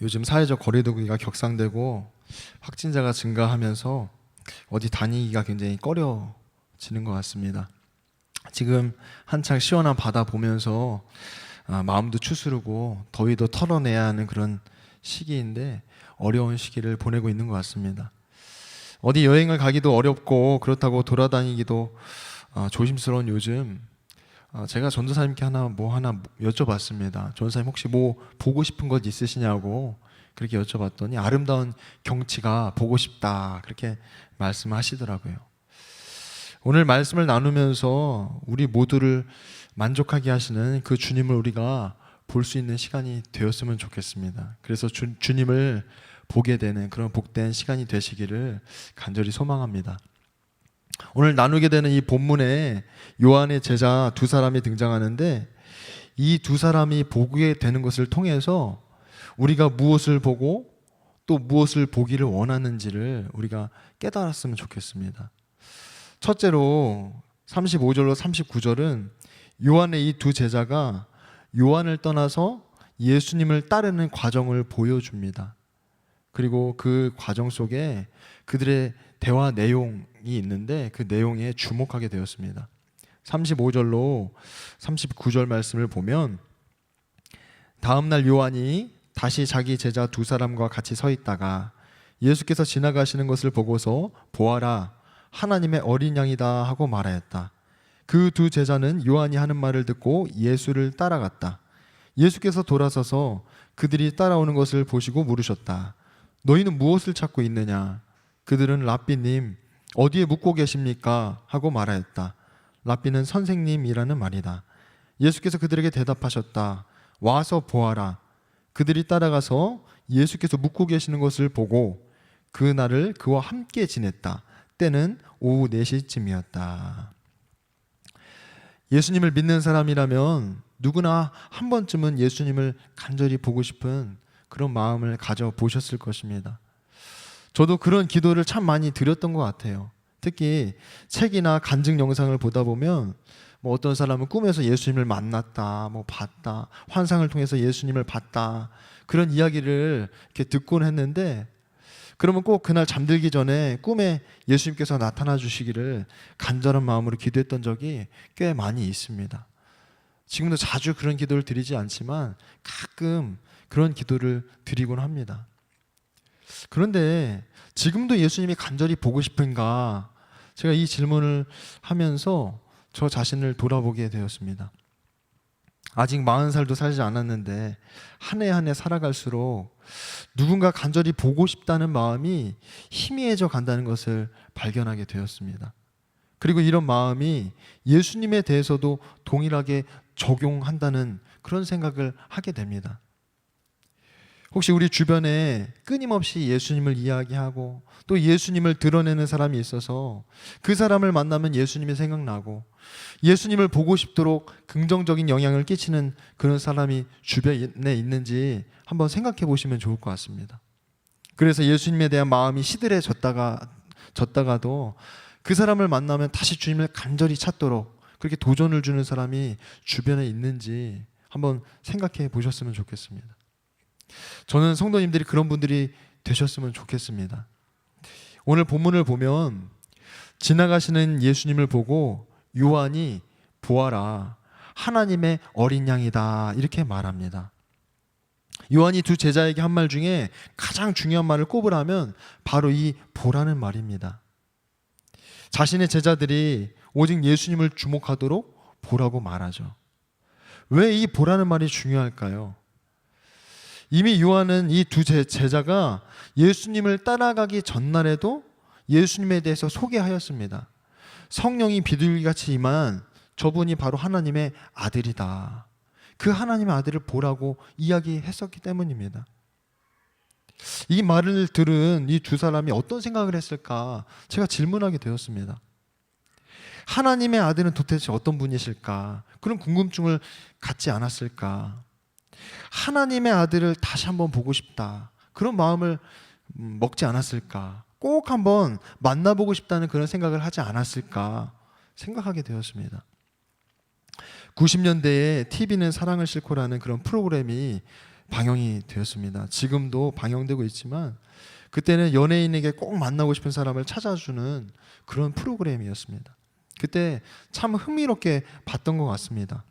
요즘 사회적 거리두기가 격상되고 확진자가 증가하면서 어디 다니기가 굉장히 꺼려지는 것 같습니다. 지금 한창 시원한 바다 보면서 마음도 추스르고 더위도 털어내야 하는 그런 시기인데 어려운 시기를 보내고 있는 것 같습니다. 어디 여행을 가기도 어렵고 그렇다고 돌아다니기도 조심스러운 요즘 제가 전도사님께 하나 여쭤봤습니다. 전도사님 혹시 뭐 보고 싶은 것 있으시냐고 그렇게 여쭤봤더니 아름다운 경치가 보고 싶다 그렇게 말씀하시더라고요. 오늘 말씀을 나누면서 우리 모두를 만족하게 하시는 그 주님을 우리가 볼 수 있는 시간이 되었으면 좋겠습니다. 그래서 주님을 보게 되는 그런 복된 시간이 되시기를 간절히 소망합니다. 오늘 나누게 되는 이 본문에 요한의 제자 두 사람이 등장하는데 이 두 사람이 보게 되는 것을 통해서 우리가 무엇을 보고 또 무엇을 보기를 원하는지를 우리가 깨달았으면 좋겠습니다. 첫째로 35절로 39절은 요한의 이 두 제자가 요한을 떠나서 예수님을 따르는 과정을 보여줍니다. 그리고 그 과정 속에 그들의 대화 내용이 있는데 그 내용에 주목하게 되었습니다. 35절로 39절 말씀을 보면 다음날 요한이 다시 자기 제자 두 사람과 같이 서 있다가 예수께서 지나가시는 것을 보고서 보아라 하나님의 어린 양이다 하고 말하였다. 그 두 제자는 요한이 하는 말을 듣고 예수를 따라갔다. 예수께서 돌아서서 그들이 따라오는 것을 보시고 물으셨다. 너희는 무엇을 찾고 있느냐? 그들은 랍비님 어디에 묵고 계십니까? 하고 말하였다. 랍비는 선생님이라는 말이다. 예수께서 그들에게 대답하셨다. 와서 보아라. 그들이 따라가서 예수께서 묵고 계시는 것을 보고 그 날을 그와 함께 지냈다. 때는 오후 4시쯤이었다. 예수님을 믿는 사람이라면 누구나 한 번쯤은 예수님을 간절히 보고 싶은 그런 마음을 가져보셨을 것입니다. 저도 그런 기도를 참 많이 드렸던 것 같아요. 특히 책이나 간증 영상을 보다 보면 어떤 사람은 꿈에서 예수님을 만났다, 봤다, 환상을 통해서 예수님을 봤다 그런 이야기를 이렇게 듣곤 했는데 그러면 꼭 그날 잠들기 전에 꿈에 예수님께서 나타나 주시기를 간절한 마음으로 기도했던 적이 꽤 많이 있습니다. 지금도 자주 그런 기도를 드리지 않지만 가끔 그런 기도를 드리곤 합니다. 그런데 지금도 예수님이 간절히 보고 싶은가? 제가 이 질문을 하면서 저 자신을 돌아보게 되었습니다. 아직 40살도 살지 않았는데 한 해 한 해 살아갈수록 누군가 간절히 보고 싶다는 마음이 희미해져 간다는 것을 발견하게 되었습니다. 그리고 이런 마음이 예수님에 대해서도 동일하게 적용한다는 그런 생각을 하게 됩니다. 혹시 우리 주변에 끊임없이 예수님을 이야기하고 또 예수님을 드러내는 사람이 있어서 그 사람을 만나면 예수님이 생각나고 예수님을 보고 싶도록 긍정적인 영향을 끼치는 그런 사람이 주변에 있는지 한번 생각해 보시면 좋을 것 같습니다. 그래서 예수님에 대한 마음이 시들해졌다가도 그 사람을 만나면 다시 주님을 간절히 찾도록 그렇게 도전을 주는 사람이 주변에 있는지 한번 생각해 보셨으면 좋겠습니다. 저는 성도님들이 그런 분들이 되셨으면 좋겠습니다. 오늘 본문을 보면 지나가시는 예수님을 보고 요한이 보아라 하나님의 어린 양이다 이렇게 말합니다. 요한이 두 제자에게 한 말 중에 가장 중요한 말을 꼽으라면 바로 이 보라는 말입니다. 자신의 제자들이 오직 예수님을 주목하도록 보라고 말하죠. 왜 이 보라는 말이 중요할까요? 이미 요한은 이 두 제자가 예수님을 따라가기 전날에도 예수님에 대해서 소개하였습니다. 성령이 비둘기같이 임한 저분이 바로 하나님의 아들이다. 그 하나님의 아들을 보라고 이야기했었기 때문입니다. 이 말을 들은 이 두 사람이 어떤 생각을 했을까 제가 질문하게 되었습니다. 하나님의 아들은 도대체 어떤 분이실까? 그런 궁금증을 갖지 않았을까? 하나님의 아들을 다시 한번 보고 싶다. 그런 마음을 먹지 않았을까? 꼭 한번 만나보고 싶다는 그런 생각을 하지 않았을까? 생각하게 되었습니다. 90년대에 TV는 사랑을 싣고라는 그런 프로그램이 방영이 되었습니다. 지금도 방영되고 있지만 그때는 연예인에게 꼭 만나고 싶은 사람을 찾아주는 그런 프로그램이었습니다. 그때 참 흥미롭게 봤던 것 같습니다.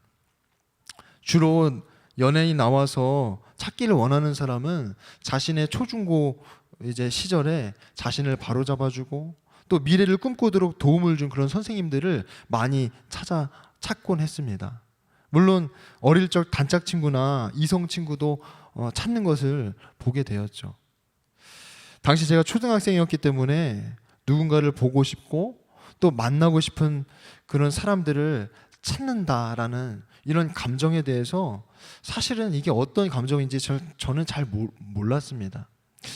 주로 연예인 나와서 찾기를 원하는 사람은 자신의 초중고 이제 시절에 자신을 바로잡아주고 또 미래를 꿈꾸도록 도움을 준 그런 선생님들을 많이 찾곤 했습니다. 물론 어릴 적 단짝 친구나 이성 친구도 찾는 것을 보게 되었죠. 당시 제가 초등학생이었기 때문에 누군가를 보고 싶고 또 만나고 싶은 그런 사람들을 찾는다라는 이런 감정에 대해서 사실은 이게 어떤 감정인지 저는 잘 몰랐습니다.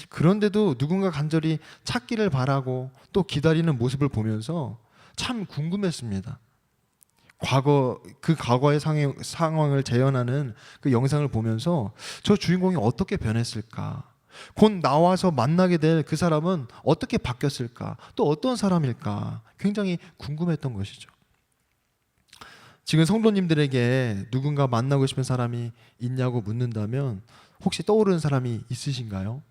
그런데도 누군가 간절히 찾기를 바라고 또 기다리는 모습을 보면서 참 궁금했습니다. 그 과거의 상황을 재현하는 그 영상을 보면서 저 주인공이 어떻게 변했을까? 곧 나와서 만나게 될 그 사람은 어떻게 바뀌었을까? 또 어떤 사람일까? 굉장히 궁금했던 것이죠. 지금 성도님들에게 누군가 만나고 싶은 사람이 있냐고 묻는다면 혹시 떠오르는 사람이 있으신가요?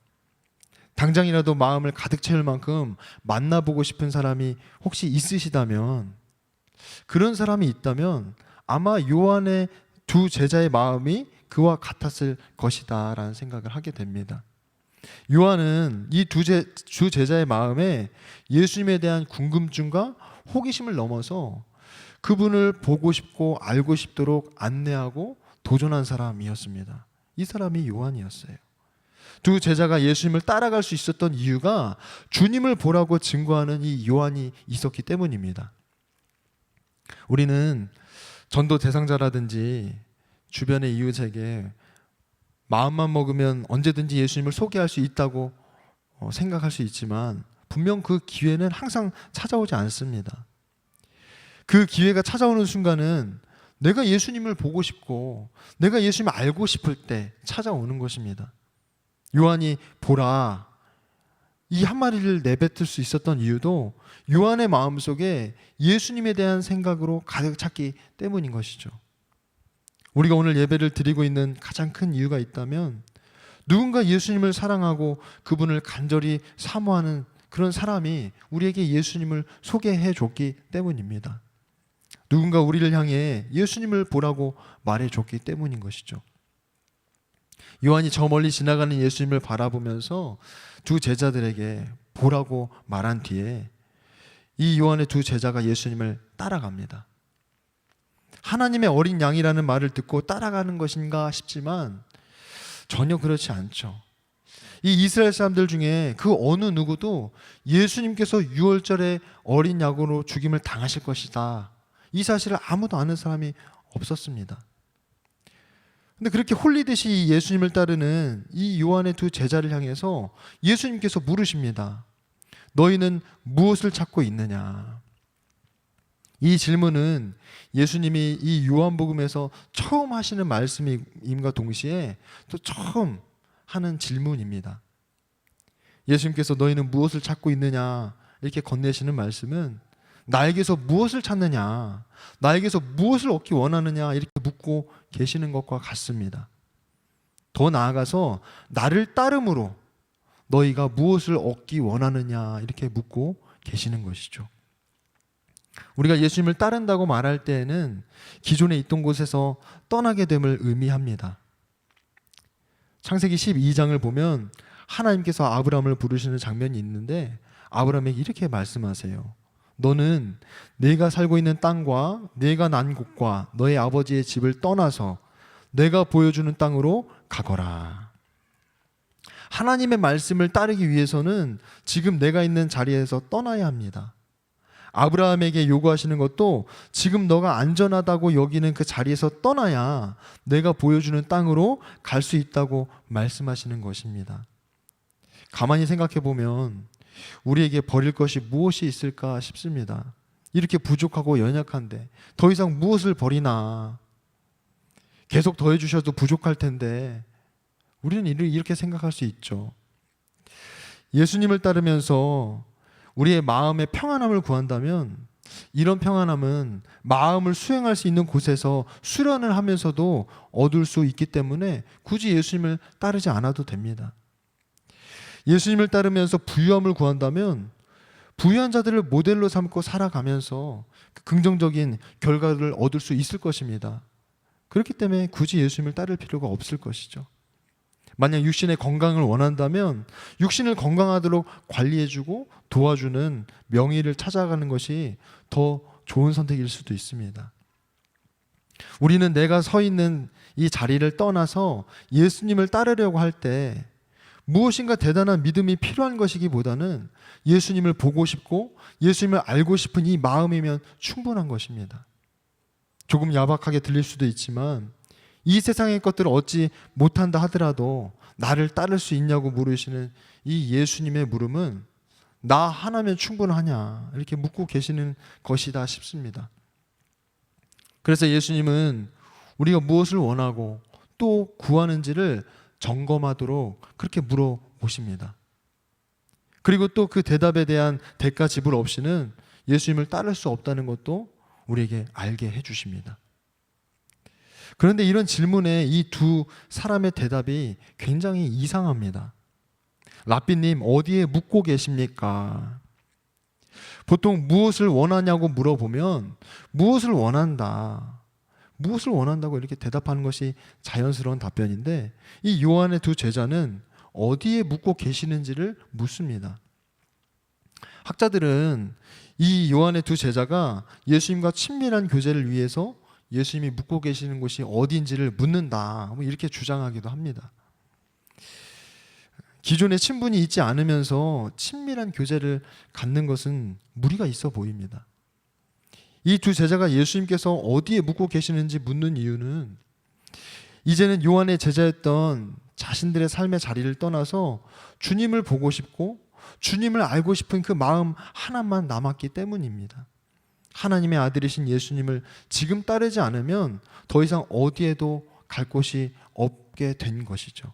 당장이라도 마음을 가득 채울 만큼 만나보고 싶은 사람이 혹시 있으시다면, 그런 사람이 있다면 아마 요한의 두 제자의 마음이 그와 같았을 것이다 라는 생각을 하게 됩니다. 요한은 이 두 제자의 마음에 예수님에 대한 궁금증과 호기심을 넘어서 그분을 보고 싶고 알고 싶도록 안내하고 도전한 사람이었습니다. 이 사람이 요한이었어요. 두 제자가 예수님을 따라갈 수 있었던 이유가 주님을 보라고 증거하는 이 요한이 있었기 때문입니다. 우리는 전도 대상자라든지 주변의 이웃에게 마음만 먹으면 언제든지 예수님을 소개할 수 있다고 생각할 수 있지만 분명 그 기회는 항상 찾아오지 않습니다. 그 기회가 찾아오는 순간은 내가 예수님을 보고 싶고 내가 예수님을 알고 싶을 때 찾아오는 것입니다. 요한이 보라 이 한마디를 내뱉을 수 있었던 이유도 요한의 마음속에 예수님에 대한 생각으로 가득 찼기 때문인 것이죠. 우리가 오늘 예배를 드리고 있는 가장 큰 이유가 있다면 누군가 예수님을 사랑하고 그분을 간절히 사모하는 그런 사람이 우리에게 예수님을 소개해 줬기 때문입니다. 누군가 우리를 향해 예수님을 보라고 말해 줬기 때문인 것이죠. 요한이 저 멀리 지나가는 예수님을 바라보면서 두 제자들에게 보라고 말한 뒤에 이 요한의 두 제자가 예수님을 따라갑니다. 하나님의 어린 양이라는 말을 듣고 따라가는 것인가 싶지만 전혀 그렇지 않죠. 이 이스라엘 사람들 중에 그 어느 누구도 예수님께서 유월절에 어린 양으로 죽임을 당하실 것이다, 이 사실을 아무도 아는 사람이 없었습니다. 근데 그렇게 홀리듯이 예수님을 따르는 이 요한의 두 제자를 향해서 예수님께서 물으십니다. 너희는 무엇을 찾고 있느냐? 이 질문은 예수님이 이 요한복음에서 처음 하시는 말씀임과 동시에 또 처음 하는 질문입니다. 예수님께서 너희는 무엇을 찾고 있느냐 이렇게 건네시는 말씀은 나에게서 무엇을 찾느냐, 나에게서 무엇을 얻기 원하느냐 이렇게 묻고 계시는 것과 같습니다. 더 나아가서 나를 따름으로 너희가 무엇을 얻기 원하느냐 이렇게 묻고 계시는 것이죠. 우리가 예수님을 따른다고 말할 때에는 기존에 있던 곳에서 떠나게 됨을 의미합니다. 창세기 12장을 보면 하나님께서 아브라함을 부르시는 장면이 있는데 아브라함에게 이렇게 말씀하세요. 너는 내가 살고 있는 땅과 내가 난 곳과 너의 아버지의 집을 떠나서 내가 보여주는 땅으로 가거라. 하나님의 말씀을 따르기 위해서는 지금 내가 있는 자리에서 떠나야 합니다. 아브라함에게 요구하시는 것도 지금 너가 안전하다고 여기는 그 자리에서 떠나야 내가 보여주는 땅으로 갈 수 있다고 말씀하시는 것입니다. 가만히 생각해 보면 우리에게 버릴 것이 무엇이 있을까 싶습니다. 이렇게 부족하고 연약한데 더 이상 무엇을 버리나? 계속 더해주셔도 부족할 텐데 우리는 이렇게 생각할 수 있죠. 예수님을 따르면서 우리의 마음의 평안함을 구한다면 이런 평안함은 마음을 수행할 수 있는 곳에서 수련을 하면서도 얻을 수 있기 때문에 굳이 예수님을 따르지 않아도 됩니다. 예수님을 따르면서 부유함을 구한다면 부유한 자들을 모델로 삼고 살아가면서 긍정적인 결과를 얻을 수 있을 것입니다. 그렇기 때문에 굳이 예수님을 따를 필요가 없을 것이죠. 만약 육신의 건강을 원한다면 육신을 건강하도록 관리해주고 도와주는 명의를 찾아가는 것이 더 좋은 선택일 수도 있습니다. 우리는 내가 서 있는 이 자리를 떠나서 예수님을 따르려고 할 때 무엇인가 대단한 믿음이 필요한 것이기보다는 예수님을 보고 싶고 예수님을 알고 싶은 이 마음이면 충분한 것입니다. 조금 야박하게 들릴 수도 있지만 이 세상의 것들을 얻지 못한다 하더라도 나를 따를 수 있냐고 물으시는 이 예수님의 물음은 나 하나면 충분하냐 이렇게 묻고 계시는 것이다 싶습니다. 그래서 예수님은 우리가 무엇을 원하고 또 구하는지를 점검하도록 그렇게 물어보십니다. 그리고 또 그 대답에 대한 대가 지불 없이는 예수님을 따를 수 없다는 것도 우리에게 알게 해주십니다. 그런데 이런 질문에 이 두 사람의 대답이 굉장히 이상합니다. 랍비님, 어디에 묻고 계십니까? 보통 무엇을 원하냐고 물어보면 무엇을 원한다고 이렇게 대답하는 것이 자연스러운 답변인데 이 요한의 두 제자는 어디에 묻고 계시는지를 묻습니다. 학자들은 이 요한의 두 제자가 예수님과 친밀한 교제를 위해서 예수님이 묻고 계시는 곳이 어디인지를 묻는다 이렇게 주장하기도 합니다. 기존에 친분이 있지 않으면서 친밀한 교제를 갖는 것은 무리가 있어 보입니다. 이 두 제자가 예수님께서 어디에 묻고 계시는지 묻는 이유는 이제는 요한의 제자였던 자신들의 삶의 자리를 떠나서 주님을 보고 싶고 주님을 알고 싶은 그 마음 하나만 남았기 때문입니다. 하나님의 아들이신 예수님을 지금 따르지 않으면 더 이상 어디에도 갈 곳이 없게 된 것이죠.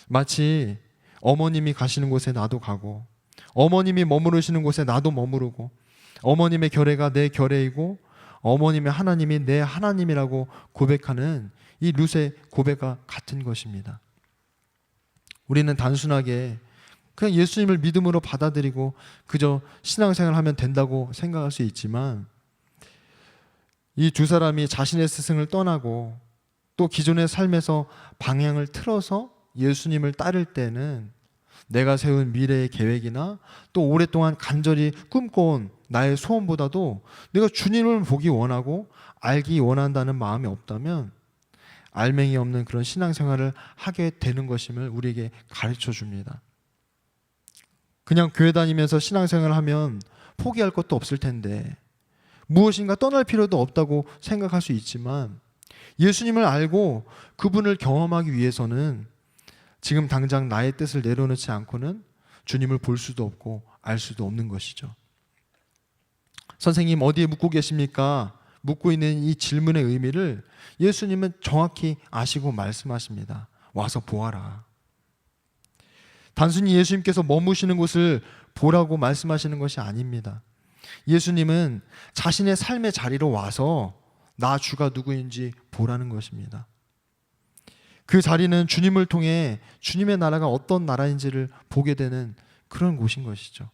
마치 어머님이 가시는 곳에 나도 가고 어머님이 머무르시는 곳에 나도 머무르고 어머님의 결례가 내 결례이고 어머님의 하나님이 내 하나님이라고 고백하는 이 룻의 고백과 같은 것입니다. 우리는 단순하게 그냥 예수님을 믿음으로 받아들이고 그저 신앙생활을 하면 된다고 생각할 수 있지만 이 두 사람이 자신의 스승을 떠나고 또 기존의 삶에서 방향을 틀어서 예수님을 따를 때는 내가 세운 미래의 계획이나 또 오랫동안 간절히 꿈꿔온 나의 소원보다도 내가 주님을 보기 원하고 알기 원한다는 마음이 없다면 알맹이 없는 그런 신앙생활을 하게 되는 것임을 우리에게 가르쳐 줍니다. 그냥 교회 다니면서 신앙생활을 하면 포기할 것도 없을 텐데 무엇인가 떠날 필요도 없다고 생각할 수 있지만 예수님을 알고 그분을 경험하기 위해서는 지금 당장 나의 뜻을 내려놓지 않고는 주님을 볼 수도 없고 알 수도 없는 것이죠. 선생님 어디에 묻고 계십니까? 묻고 있는 이 질문의 의미를 예수님은 정확히 아시고 말씀하십니다. 와서 보아라. 단순히 예수님께서 머무시는 곳을 보라고 말씀하시는 것이 아닙니다. 예수님은 자신의 삶의 자리로 와서 나 주가 누구인지 보라는 것입니다. 그 자리는 주님을 통해 주님의 나라가 어떤 나라인지를 보게 되는 그런 곳인 것이죠.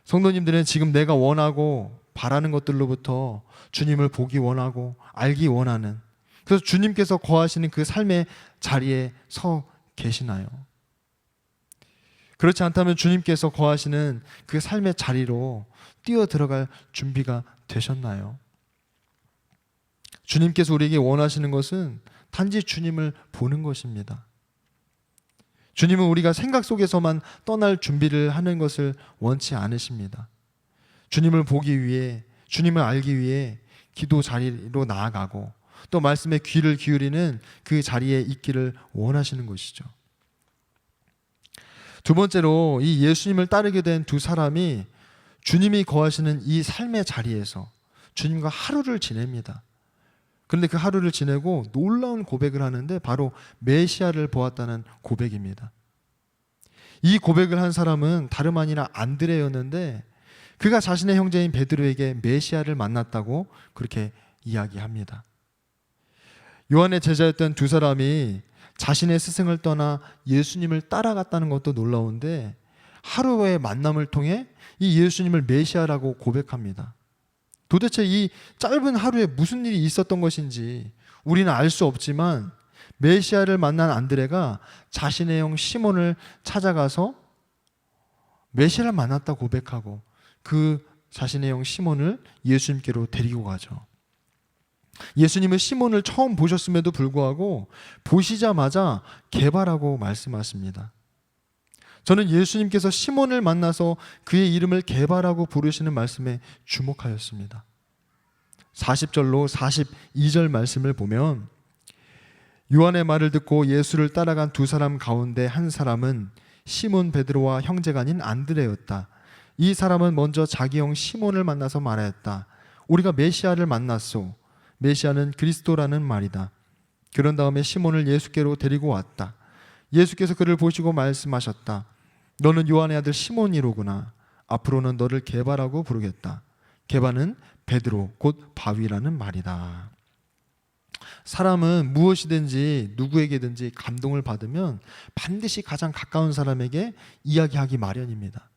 성도님들은 지금 내가 원하고 바라는 것들로부터 주님을 보기 원하고 알기 원하는, 그래서 주님께서 거하시는 그 삶의 자리에 서 계시나요? 그렇지 않다면 주님께서 거하시는 그 삶의 자리로 뛰어 들어갈 준비가 되셨나요? 주님께서 우리에게 원하시는 것은 단지 주님을 보는 것입니다. 주님은 우리가 생각 속에서만 떠날 준비를 하는 것을 원치 않으십니다. 주님을 보기 위해, 주님을 알기 위해 기도 자리로 나아가고 또 말씀에 귀를 기울이는 그 자리에 있기를 원하시는 것이죠. 두 번째로 이 예수님을 따르게 된 두 사람이 주님이 거하시는 이 삶의 자리에서 주님과 하루를 지냅니다. 그런데 그 하루를 지내고 놀라운 고백을 하는데 바로 메시아를 보았다는 고백입니다. 이 고백을 한 사람은 다름 아니라 안드레였는데 그가 자신의 형제인 베드로에게 메시아를 만났다고 그렇게 이야기합니다. 요한의 제자였던 두 사람이 자신의 스승을 떠나 예수님을 따라갔다는 것도 놀라운데, 하루의 만남을 통해 이 예수님을 메시아라고 고백합니다. 도대체 이 짧은 하루에 무슨 일이 있었던 것인지 우리는 알 수 없지만, 메시아를 만난 안드레가 자신의 형 시몬을 찾아가서 메시아를 만났다 고백하고 그 자신의 형 시몬을 예수님께로 데리고 가죠. 예수님은 시몬을 처음 보셨음에도 불구하고 보시자마자 개바라고 말씀하십니다. 저는 예수님께서 시몬을 만나서 그의 이름을 개바라고 부르시는 말씀에 주목하였습니다. 40절로 42절 말씀을 보면, 요한의 말을 듣고 예수를 따라간 두 사람 가운데 한 사람은 시몬 베드로와 형제가 아닌 안드레였다. 이 사람은 먼저 자기 형 시몬을 만나서 말하였다. 우리가 메시아를 만났소. 메시아는 그리스도라는 말이다. 그런 다음에 시몬을 예수께로 데리고 왔다. 예수께서 그를 보시고 말씀하셨다. 너는 요한의 아들 시몬이로구나. 앞으로는 너를 게바라고 부르겠다. 게바는 베드로 곧 바위라는 말이다. 사람은 무엇이든지 누구에게든지 감동을 받으면 반드시 가장 가까운 사람에게 이야기하기 마련입니다.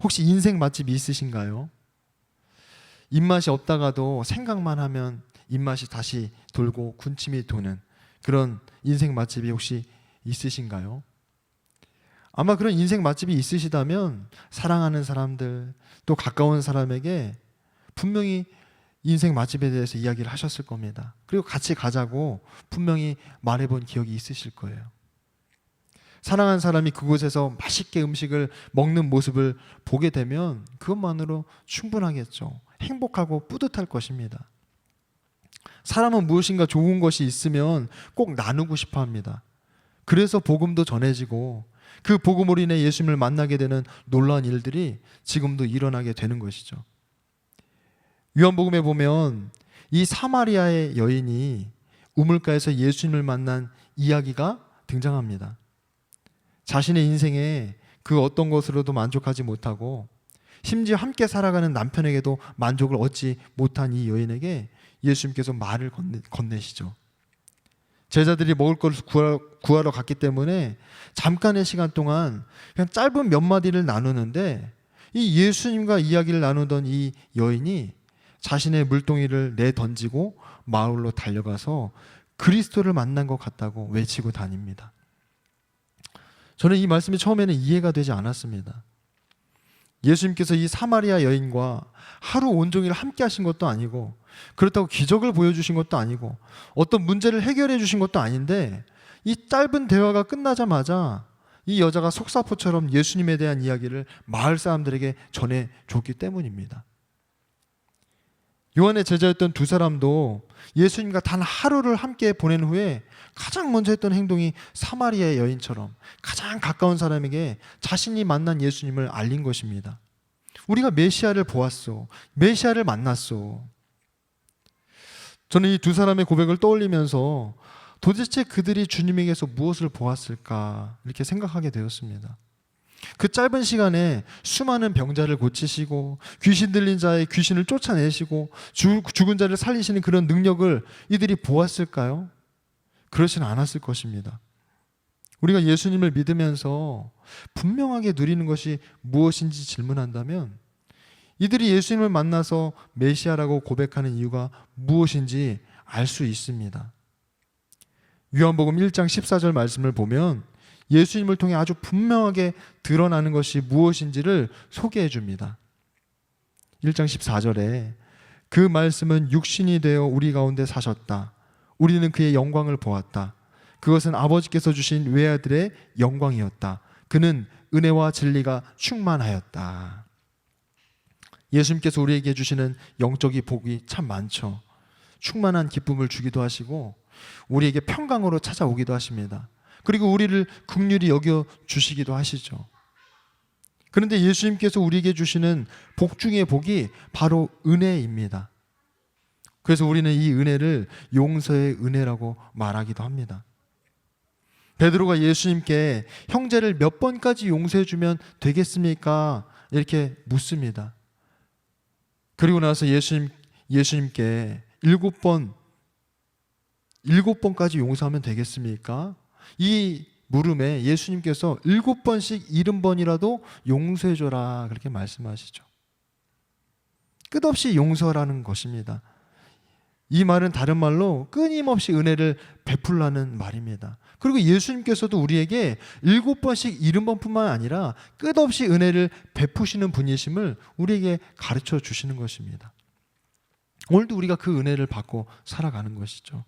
혹시 인생 맛집이 있으신가요? 입맛이 없다가도 생각만 하면 입맛이 다시 돌고 군침이 도는 그런 인생 맛집이 혹시 있으신가요? 아마 그런 인생 맛집이 있으시다면 사랑하는 사람들, 또 가까운 사람에게 분명히 인생 맛집에 대해서 이야기를 하셨을 겁니다. 그리고 같이 가자고 분명히 말해본 기억이 있으실 거예요. 사랑하는 사람이 그곳에서 맛있게 음식을 먹는 모습을 보게 되면 그것만으로 충분하겠죠. 행복하고 뿌듯할 것입니다. 사람은 무엇인가 좋은 것이 있으면 꼭 나누고 싶어 합니다. 그래서 복음도 전해지고 그 복음으로 인해 예수님을 만나게 되는 놀라운 일들이 지금도 일어나게 되는 것이죠. 요한복음에 보면 이 사마리아의 여인이 우물가에서 예수님을 만난 이야기가 등장합니다. 자신의 인생에 그 어떤 것으로도 만족하지 못하고 심지어 함께 살아가는 남편에게도 만족을 얻지 못한 이 여인에게 예수님께서 말을 건네시죠. 제자들이 먹을 것을 구하러 갔기 때문에 잠깐의 시간 동안 그냥 짧은 몇 마디를 나누는데, 이 예수님과 이야기를 나누던 이 여인이 자신의 물동이를 내던지고 마을로 달려가서 그리스도를 만난 것 같다고 외치고 다닙니다. 저는 이 말씀이 처음에는 이해가 되지 않았습니다. 예수님께서 이 사마리아 여인과 하루 온종일 함께 하신 것도 아니고, 그렇다고 기적을 보여주신 것도 아니고, 어떤 문제를 해결해 주신 것도 아닌데, 이 짧은 대화가 끝나자마자 이 여자가 속사포처럼 예수님에 대한 이야기를 마을 사람들에게 전해줬기 때문입니다. 요한의 제자였던 두 사람도 예수님과 단 하루를 함께 보낸 후에 가장 먼저 했던 행동이 사마리아의 여인처럼 가장 가까운 사람에게 자신이 만난 예수님을 알린 것입니다. 우리가 메시아를 보았소. 메시아를 만났소. 저는 이 두 사람의 고백을 떠올리면서 도대체 그들이 주님에게서 무엇을 보았을까 이렇게 생각하게 되었습니다. 그 짧은 시간에 수많은 병자를 고치시고 귀신 들린 자의 귀신을 쫓아내시고 죽은 자를 살리시는 그런 능력을 이들이 보았을까요? 그렇지는 않았을 것입니다. 우리가 예수님을 믿으면서 분명하게 누리는 것이 무엇인지 질문한다면, 이들이 예수님을 만나서 메시아라고 고백하는 이유가 무엇인지 알 수 있습니다. 요한복음 1장 14절 말씀을 보면 예수님을 통해 아주 분명하게 드러나는 것이 무엇인지를 소개해 줍니다. 1장 14절에 그 말씀은 육신이 되어 우리 가운데 사셨다. 우리는 그의 영광을 보았다. 그것은 아버지께서 주신 외아들의 영광이었다. 그는 은혜와 진리가 충만하였다. 예수님께서 우리에게 주시는 영적인 복이 참 많죠. 충만한 기쁨을 주기도 하시고 우리에게 평강으로 찾아오기도 하십니다. 그리고 우리를 긍휼히 여겨 주시기도 하시죠. 그런데 예수님께서 우리에게 주시는 복 중의 복이 바로 은혜입니다. 그래서 우리는 이 은혜를 용서의 은혜라고 말하기도 합니다. 베드로가 예수님께 형제를 몇 번까지 용서해 주면 되겠습니까? 이렇게 묻습니다. 그리고 나서 예수님께 7번까지 용서하면 되겠습니까? 이 물음에 예수님께서 7번씩 70번이라도 용서해줘라 그렇게 말씀하시죠. 끝없이 용서라는 것입니다. 이 말은 다른 말로 끊임없이 은혜를 베풀라는 말입니다. 그리고 예수님께서도 우리에게 7번씩 70번뿐만 아니라 끝없이 은혜를 베푸시는 분이심을 우리에게 가르쳐 주시는 것입니다. 오늘도 우리가 그 은혜를 받고 살아가는 것이죠.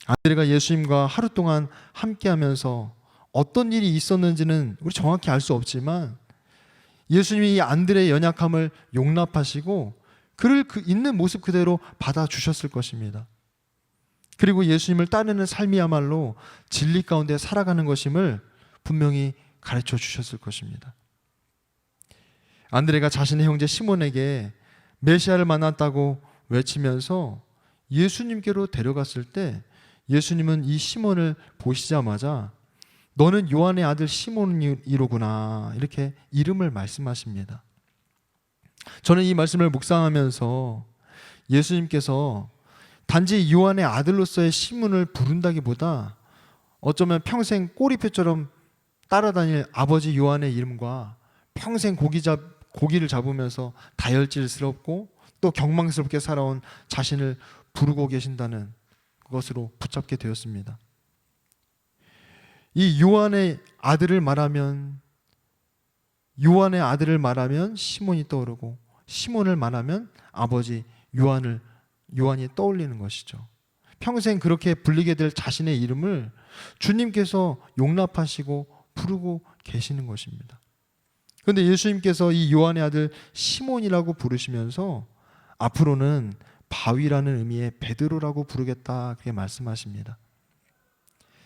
안드레가 예수님과 하루 동안 함께하면서 어떤 일이 있었는지는 우리 정확히 알 수 없지만 예수님이 이 안드레의 연약함을 용납하시고 그를 그 있는 모습 그대로 받아주셨을 것입니다. 그리고 예수님을 따르는 삶이야말로 진리 가운데 살아가는 것임을 분명히 가르쳐 주셨을 것입니다. 안드레가 자신의 형제 시몬에게 메시아를 만났다고 외치면서 예수님께로 데려갔을 때 예수님은 이 시몬을 보시자마자 너는 요한의 아들 시몬이로구나 이렇게 이름을 말씀하십니다. 저는 이 말씀을 묵상하면서 예수님께서 단지 요한의 아들로서의 시몬을 부른다기보다 어쩌면 평생 꼬리표처럼 따라다닐 아버지 요한의 이름과 평생 고기를 잡으면서 다혈질스럽고 또 경망스럽게 살아온 자신을 부르고 계신다는 그것으로 붙잡게 되었습니다. 이 요한의 아들을 말하면 시몬이 떠오르고 시몬을 말하면 아버지 요한이 떠올리는 것이죠. 평생 그렇게 불리게 될 자신의 이름을 주님께서 용납하시고 부르고 계시는 것입니다. 그런데 예수님께서 이 요한의 아들 시몬이라고 부르시면서 앞으로는 바위라는 의미의 베드로라고 부르겠다 그렇게 말씀하십니다.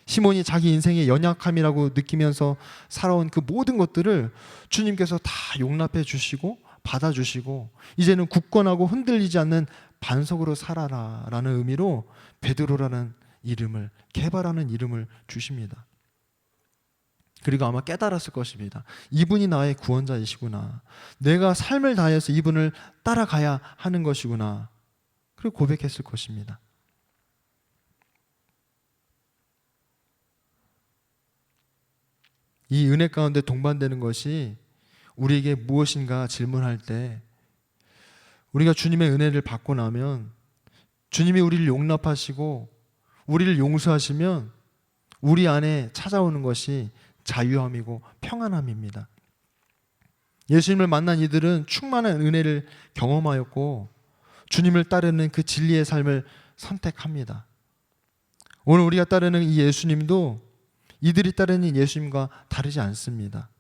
시몬이 자기 인생의 연약함이라고 느끼면서 살아온 그 모든 것들을 주님께서 다 용납해 주시고 받아주시고 이제는 굳건하고 흔들리지 않는 반석으로 살아라 라는 의미로 베드로라는 이름을, 개발하는 이름을 주십니다. 그리고 아마 깨달았을 것입니다. 이분이 나의 구원자이시구나. 내가 삶을 다해서 이분을 따라가야 하는 것이구나. 그리고 고백했을 것입니다. 이 은혜 가운데 동반되는 것이 우리에게 무엇인가 질문할 때 우리가 주님의 은혜를 받고 나면 주님이 우리를 용납하시고 우리를 용서하시면 우리 안에 찾아오는 것이 자유함이고 평안함입니다. 예수님을 만난 이들은 충만한 은혜를 경험하였고 주님을 따르는 그 진리의 삶을 선택합니다. 오늘 우리가 따르는 이 예수님도 이들이 따르는 예수님과 다르지 않습니다.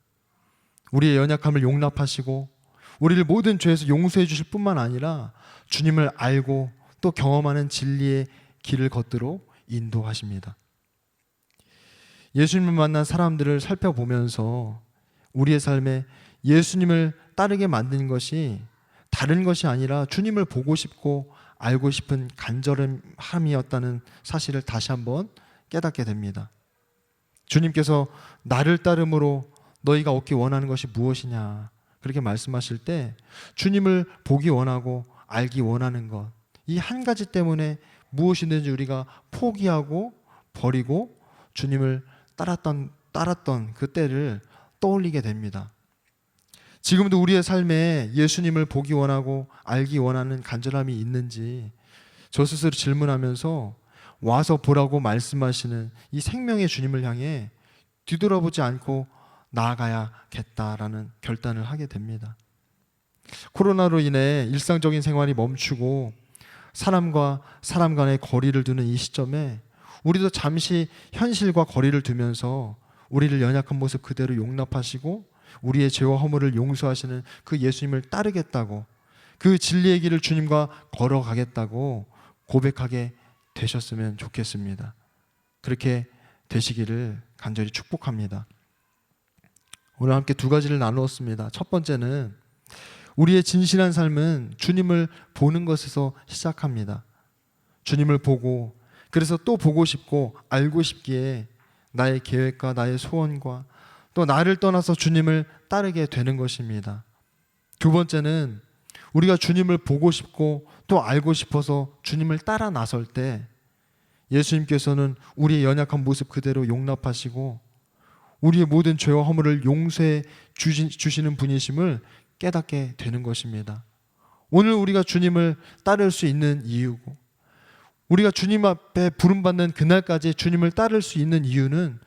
우리의 연약함을 용납하시고 우리를 모든 죄에서 용서해 주실 뿐만 아니라 주님을 알고 또 경험하는 진리의 길을 걷도록 인도하십니다. 예수님을 만난 사람들을 살펴보면서 우리의 삶에 예수님을 따르게 만든 것이 다른 것이 아니라 주님을 보고 싶고 알고 싶은 간절함이었다는 사실을 다시 한번 깨닫게 됩니다. 주님께서 나를 따름으로 너희가 얻기 원하는 것이 무엇이냐 그렇게 말씀하실 때 주님을 보기 원하고 알기 원하는 것, 이 한 가지 때문에 무엇이든지 우리가 포기하고 버리고 주님을 따랐던 그 때를 떠올리게 됩니다. 지금도 우리의 삶에 예수님을 보기 원하고 알기 원하는 간절함이 있는지 저 스스로 질문하면서 와서 보라고 말씀하시는 이 생명의 주님을 향해 뒤돌아보지 않고 나아가야겠다라는 결단을 하게 됩니다. 코로나로 인해 일상적인 생활이 멈추고 사람과 사람 간의 거리를 두는 이 시점에 우리도 잠시 현실과 거리를 두면서 우리를 연약한 모습 그대로 용납하시고 우리의 죄와 허물을 용서하시는 그 예수님을 따르겠다고, 그 진리의 길을 주님과 걸어가겠다고 고백하게 되셨으면 좋겠습니다. 그렇게 되시기를 간절히 축복합니다. 오늘 함께 두 가지를 나누었습니다. 첫 번째는 우리의 진실한 삶은 주님을 보는 것에서 시작합니다. 주님을 보고 그래서 또 보고 싶고 알고 싶기에 나의 계획과 나의 소원과 또 나를 떠나서 주님을 따르게 되는 것입니다. 두 번째는 우리가 주님을 보고 싶고 또 알고 싶어서 주님을 따라 나설 때 예수님께서는 우리의 연약한 모습 그대로 용납하시고 우리의 모든 죄와 허물을 용서해 주시는 분이심을 깨닫게 되는 것입니다. 오늘 우리가 주님을 따를 수 있는 이유고 우리가 주님 앞에 부름받는 그날까지 주님을 따를 수 있는 이유는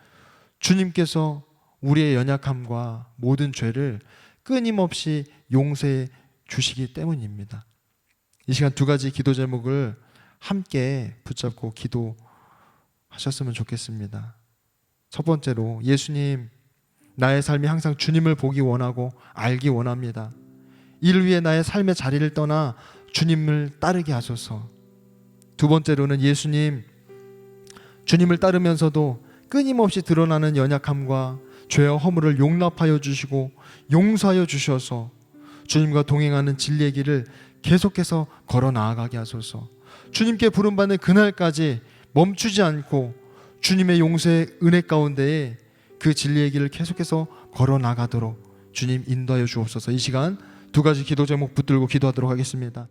주님께서 우리의 연약함과 모든 죄를 끊임없이 용서해 주시기 때문입니다. 이 시간 두 가지 기도 제목을 함께 붙잡고 기도하셨으면 좋겠습니다. 첫 번째로 예수님, 나의 삶이 항상 주님을 보기 원하고 알기 원합니다. 이를 위해 나의 삶의 자리를 떠나 주님을 따르게 하소서. 두 번째로는 예수님, 주님을 따르면서도 끊임없이 드러나는 연약함과 죄와 허물을 용납하여 주시고 용서하여 주셔서 주님과 동행하는 진리의 길을 계속해서 걸어 나아가게 하소서. 주님께 부름받는 그날까지 멈추지 않고 주님의 용서의 은혜 가운데에 그 진리의 길을 계속해서 걸어 나가도록 주님 인도하여 주옵소서. 이 시간 두 가지 기도 제목 붙들고 기도하도록 하겠습니다.